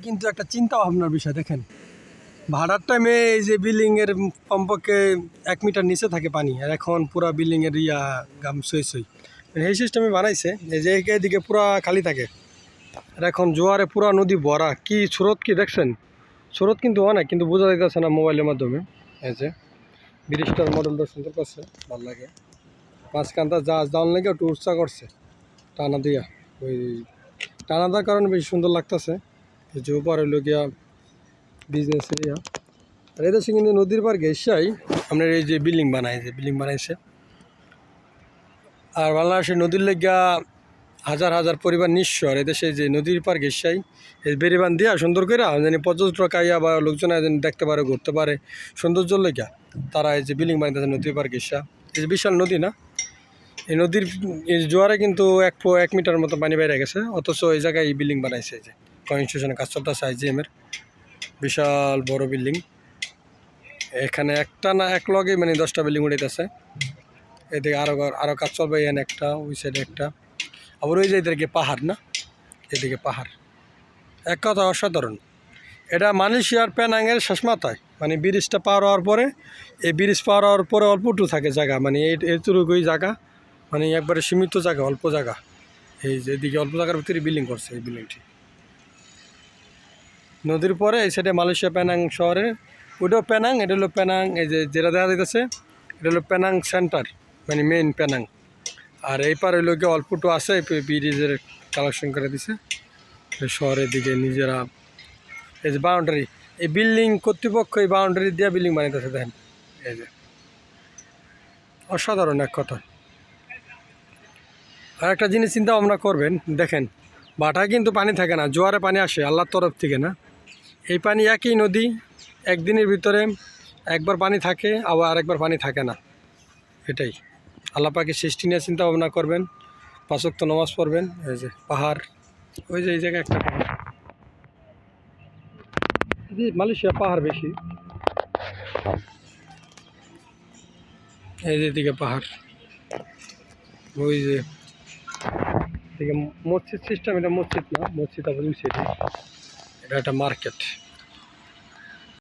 কিন্তু একটা চিন্তা ভাবনার বিষয় দেখেন, ভাড়ার টাইমে এই যে বিল্ডিংয়ের কমপক্ষে 1 মিটার নিচে থাকে পানি, আর এখন পুরা বিল্ডিংয়ের গাম সই সই মানে এই সিস্টেমে বানাইছে। এই যে এদিকে পুরা খালি থাকে, আর এখন জোয়ারে পুরা নদী ভরা। কি স্রোত কি দেখছেন, স্রোত কিন্তু অনেক, কিন্তু বোঝা যাইতেছে না মোবাইলের মাধ্যমে। এই যে ব্রিজটার মডেলটা সুন্দর করছে, ভালো লাগে। মাঝখানটা জাহাজ দাউন লেগে একটু উৎসাহ করছে টানা দিয়া, ওই টানা দেওয়ার কারণে বেশি সুন্দর লাগতেছে। যে উপরে হইল গিয়া বিজনেস এরিয়া, আর এদেশে কিন্তু নদীর পার ঘেসাই আপনার এই যে বিল্ডিং বানাইছে। আর বাংলাদেশের নদীর লেগা হাজার হাজার পরিবার নিঃস্ব, আর এদেশে যে নদীর পার ঘেসাই এই বেড়িবান দিয়া সুন্দর করে যেন পর্যটক আইয়া বা লোকজন যেন দেখতে পারে, ঘুরতে পারে সৌন্দর্য লেগা, তারা এই যে বিল্ডিং বানাইতেছে নদীর পার ঘেসা। এই যে বিশাল নদী না, এই নদীর এই জোয়ারে কিন্তু 1 মিটার মতো পানি বাইরে গেছে, অথচ এই জায়গায় এই বিল্ডিং বানাইছে। এই যে কনস্ট্রাকশনের কাজ চলতেছে আইজিএমের, বিশাল বড় বিল্ডিং। এখানে একটা না এক লগে মানে 10টা বিল্ডিং উঠাইতেছে। এদিকে আরও কাজ চলবে, এখানে একটা, ওই সাইডে একটা, আবার ওই যে এদিকে পাহাড় না, এদিকে পাহাড়। এক কথা অসাধারণ। এটা মালয়েশিয়ার পেনাংয়ের শেষ মাথায়, মানে ব্রিজটা পার হওয়ার পরে, এই ব্রিজ পার হওয়ার পরে অল্প একটু থাকে জায়গা, মানে এইটুকুই জায়গা, মানে একবারে সীমিত জায়গা, অল্প জায়গা। এই যে এদিকে অল্প জায়গার ভিতরে বিল্ডিং করছে এই বিল্ডিংটি। নদীর পরে এই সাইডে মালয়েশিয়া পেনাং শহরে, ওইটাও পেনাং, এটা হলো পেনাং। এই যে যেটা দেখা যাইতেছে এটা হলো পেনাং সেন্টার, মানে মেইন পেনাং। আর এই পার হইলো গিয়ে অল্পটু আছে, ব্রিজের কালেকশন করে দিছে শহরের দিকে নিজেরা। এই যে বাউন্ডারি, এই বিল্ডিং কর্তৃপক্ষ এই বাউন্ডারি দিয়ে বিল্ডিং বানাইতেছে দেখেন। এই যে অসাধারণ এক কথা। আর একটা জিনিস চিন্তা ভাবনা করবেন, দেখেন বাটায় কিন্তু পানি থাকে না, জোয়ারে পানি আসে আল্লাহর তরফ থেকে না। এই পানি একই নদী, একদিনের ভিতরে একবার পানি থাকে, আবার আরেকবার পানি থাকে না। এটাই আল্লাহ পাকের সৃষ্টি নিয়ে চিন্তা ভাবনা করবেন, 5 ওয়াক্ত নামাজ পড়বেন। এই যে পাহাড়, ওই যে এই জায়গায় একটা পাহাড়, মালয়েশিয়া পাহাড় বেশি। এই যে দিকে পাহাড়, ওই যে এদিকে মসজিদ সিস্টেম, এটা মসজিদ না, মসজিদ আবার এটা একটা মার্কেট।